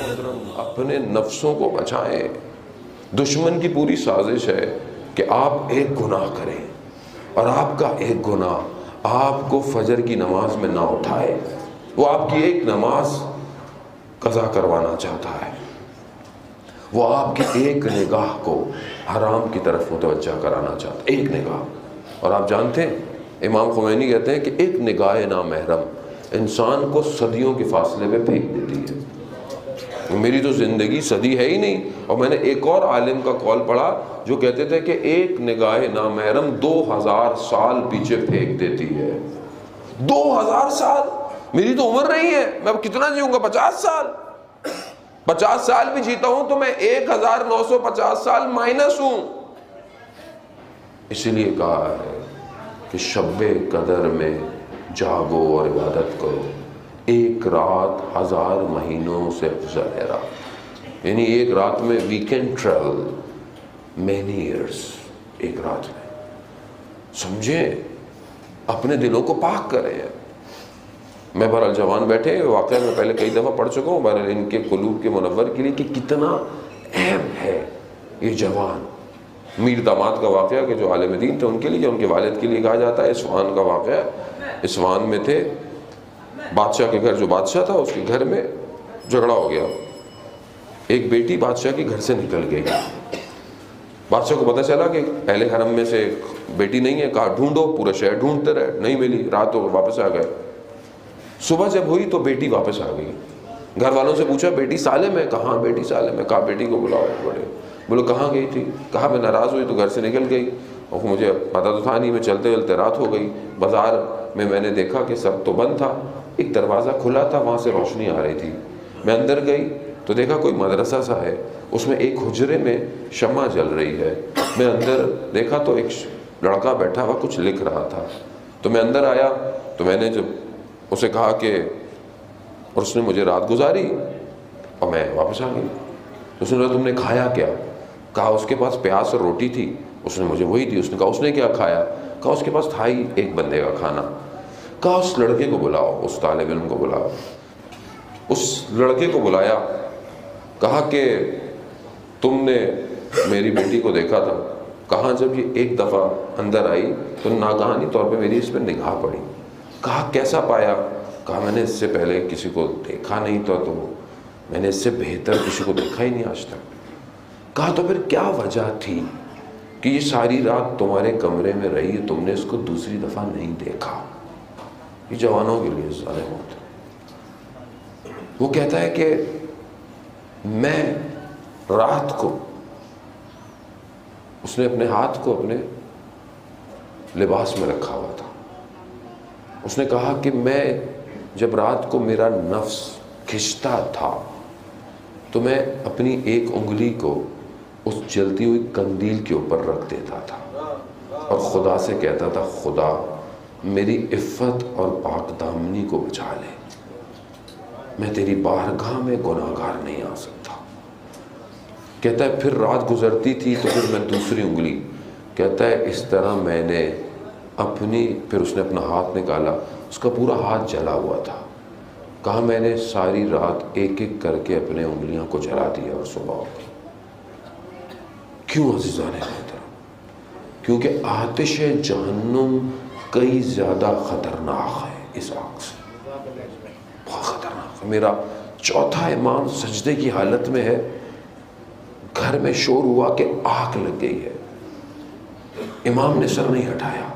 محترم اپنے نفسوں کو بچائیں. دشمن کی پوری سازش ہے کہ آپ ایک گناہ کریں اور آپ کا ایک گناہ آپ کو فجر کی نماز میں نہ اٹھائے. وہ آپ کی ایک نماز قضا کروانا چاہتا ہے. وہ آپ کی ایک نگاہ کو حرام کی طرف متوجہ کرانا چاہتا ہے. ایک نگاہ. اور آپ جانتے ہیں امام خمینی کہتے ہیں کہ ایک نگاہ نامحرم انسان کو صدیوں کے فاصلے پہ پھینک دیتی ہے. میری تو زندگی صدی ہے ہی نہیں. اور میں نے ایک اور عالم کا قول پڑھا جو کہتے تھے کہ ایک نگاہ نامحرم 2000 سال پیچھے پھینک دیتی ہے. 2000 سال. میری تو عمر نہیں ہے, میں اب کتنا جیوں گا؟ 50 سال. 50 سال بھی جیتا ہوں تو میں 1950 سال مائنس ہوں. اسی لیے کہا ہے کہ شب قدر میں جاگو اور عبادت کرو. ایک رات 1000 مہینوں سے افضل ہے رات. یعنی ایک رات میں we can travel many years. ایک رات میں سمجھیں, اپنے دلوں کو پاک کریں. میں بہرحال جوان بیٹھے واقعہ میں پہلے کئی دفعہ پڑھ چکا ہوں بہرحال ان کے قلوب کے منور کے لیے کہ کتنا اہم ہے یہ جوان. میر داماد کا واقعہ کہ جو عالم دین تھے ان کے لیے, جو ان کے والد کے لیے کہا جاتا ہے. اصفہان کا واقعہ. اصفہان میں تھے, بادشاہ کے گھر, جو بادشاہ تھا اس کے گھر میں جھگڑا ہو گیا. ایک بیٹی بادشاہ کے گھر سے نکل گئی. بادشاہ کو پتہ چلا کہ اہل حرم میں سے بیٹی نہیں ہے. کہا ڈھونڈو, پورا شہر ڈھونڈتے رہے, نہیں ملی. رات ہو واپس آ گئے. صبح جب ہوئی تو بیٹی واپس آ گئی. گھر والوں سے پوچھا بیٹی سالم ہے؟ کہاں بیٹی سالم ہے. کہا بیٹی کو بلاؤ. بڑے بولو کہاں گئی تھی؟ کہا میں ناراض ہوئی تو گھر سے نکل گئی, اور مجھے پتہ تو تھا نہیں, میں چلتے چلتے رات ہو گئی. بازار میں نے دیکھا کہ سب تو بند تھا, ایک دروازہ کھلا تھا, وہاں سے روشنی آ رہی تھی. میں اندر گئی تو دیکھا کوئی مدرسہ سا ہے, اس میں ایک حجرے میں شمع جل رہی ہے. میں اندر دیکھا تو ایک لڑکا بیٹھا ہوا کچھ لکھ رہا تھا. تو میں اندر آیا تو میں نے جب اسے کہا کہ, اور اس نے مجھے رات گزاری اور میں واپس آ گئی. اس نے کہا تم نے کھایا کیا؟ کہا اس کے پاس پیاز اور روٹی تھی, اس نے مجھے وہی دی. اس نے کہا اس نے کیا کھایا؟ کہا اس کے پاس تھا ہی ایک بندے کا کھانا. کہا اس لڑکے کو بلاؤ, اس طالب علم کو بلاؤ. اس لڑکے کو بلایا. کہا کہ تم نے میری بیٹی کو دیکھا تھا؟ کہا جب یہ ایک دفعہ اندر آئی تو ناگہانی طور پہ میری اس پہ نگاہ پڑی. کہا کیسا پایا؟ کہا میں نے اس سے پہلے کسی کو دیکھا نہیں تھا, تو میں نے اس سے بہتر کسی کو دیکھا ہی نہیں آج تک. کہا تو پھر کیا وجہ تھی کہ یہ ساری رات تمہارے کمرے میں رہی, تم نے اس کو دوسری دفعہ نہیں دیکھا؟ یہ جوانوں کے لیے ظالم ہوتا ہے. وہ کہتا ہے کہ میں رات کو, اس نے اپنے ہاتھ کو اپنے لباس میں رکھا ہوا تھا. اس نے کہا کہ میں جب رات کو میرا نفس کھنچتا تھا تو میں اپنی ایک انگلی کو اس جلتی ہوئی قندیل کے اوپر رکھ دیتا تھا اور خدا سے کہتا تھا خدا میری عفت اور پاک دامنی کو بچا لے, میں تیری بارگاہ میں گناہگار نہیں آ سکتا. کہتا ہے پھر رات گزرتی تھی تو پھر میں دوسری انگلی, کہتا ہے اس طرح میں نے اپنی, پھر اس نے اپنا ہاتھ نکالا, اس کا پورا ہاتھ جلا ہوا تھا. کہا میں نے ساری رات ایک ایک کر کے اپنے انگلیاں کو جلا دیا اور صبح ہو گئی. کیوں عزیزان محترم؟ کیونکہ آتش جہنم کئی زیادہ خطرناک ہے اس آگ سے, بہت خطرناک ہے. میرا چوتھا امام سجدے کی حالت میں ہے, گھر میں شور ہوا کہ آگ لگ گئی ہے. امام نے سر نہیں ہٹایا.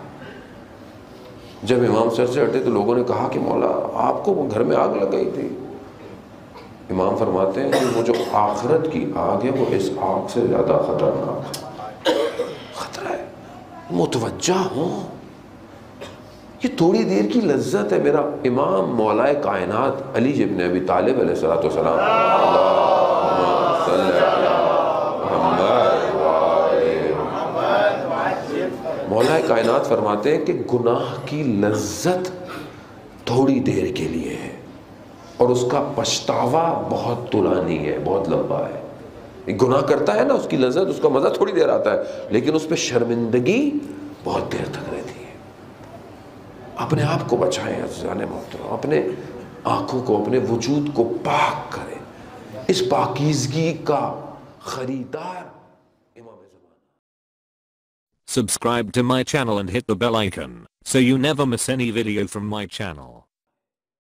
جب امام سر سے ہٹے تو لوگوں نے کہا کہ مولا آپ کو گھر میں آگ لگ گئی تھی. امام فرماتے ہیں کہ وہ جو آخرت کی آگ ہے وہ اس آگ سے زیادہ خطرناک ہے. خطرہ ہے, متوجہ ہوں. یہ تھوڑی دیر کی لذت ہے. میرا امام مولا کائنات علی ابن ابی طالب علیہ السلام, اللہم صلی علی مولا کائنات فرماتے ہیں کہ گناہ کی لذت تھوڑی دیر کے لیے ہے اور اس کا پچھتاوا بہت طولانی ہے, بہت لمبا ہے. گناہ کرتا ہے نا, اس کی لذت, اس کا مزہ تھوڑی دیر آتا ہے, لیکن اس پہ شرمندگی بہت دیر تک رہتی ہے. اپنے آپ کو بچائیں عزیزان محترم, اپنے آنکھوں کو, اپنے وجود کو پاک کریں. اس پاکیزگی کا خریدار امام زمان. Subscribe to my channel and hit the bell icon so you never miss any video from my channel.